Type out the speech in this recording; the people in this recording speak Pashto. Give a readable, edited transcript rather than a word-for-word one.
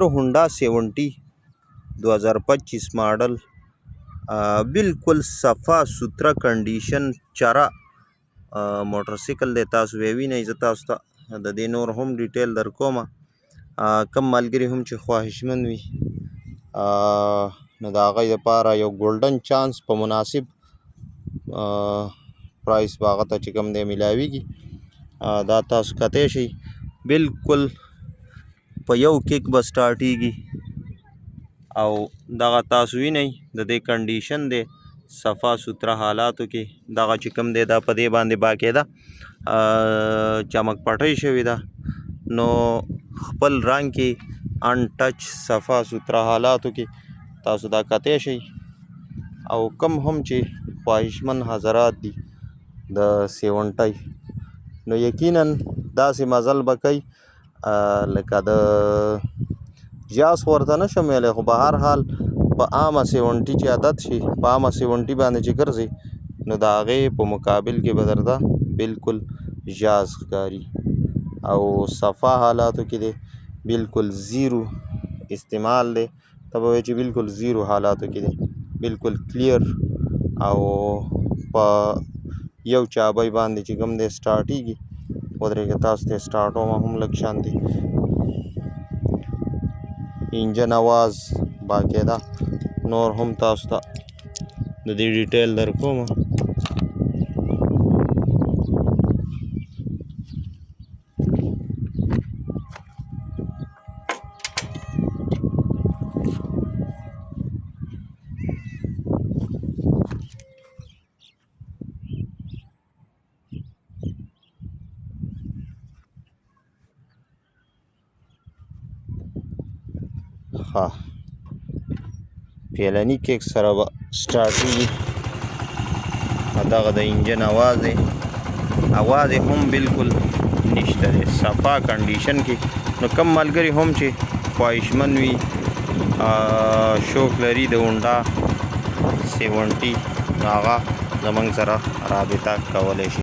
होंडा 70 2025 मॉडल बिल्कुल सफ़ा सुथरा कंडीशन चारा मोटरसाइकिल दे तاسو وینئ زه تاسو ته د دې نور هم ډیټیل درکوم کم ملګري هم چې خواهشمند وي نو د هغوی دپاره یو ګولډن چانس په مناسب پرایس به هغه ته چې کوم دی میلاویږي دا تاسو کتی شئ بالکل په یو کیک به سټارټیږي او دغه تاسو وینئ د دې کنډیشن دی صفا سوتره حالاتو کې دغه چې کوم دی دا په دې باندې باقاعده چمک پټۍ شوې ده نو خپل رنګ کې ان ټچ صفا سوتره حالاتو کې تاسو دا کتی شئ او کم هم چې خواهشمند حضرات دي د 70 نو یقینا داسې مزل به کوي لکه د جاس ورته نشم ویلی خو به هر حال په عامه 70 چې عادت شي په عامه 70 باندې چې ګرځي نو د هغې په مقابل کې به درته بالکل جاز ښکاري او صفا حالاتو کې دی بالکل زیرو استعمال دی ته به وایې چې بالکل زیرو حالاتو کې دی بالکل کلیر او په یو چابۍ باندې چې کوم دی سټارټیږي ودرېږه تاسو ته سټارټوم هم لږ شانتې انجن اواز باقاعده نور هم تاسو ته د دې ډیټیل درکوم ها پیلنی کیک سره به سټارټیږي دغه د انجن اواز دی اواز هم بالکل نشته دی صفا کنډیشن کې نو کم ملګري هم چې خواهشمند وي شوق لري د هونډا 70 نو هغه زموږ سره رابطه کولی شي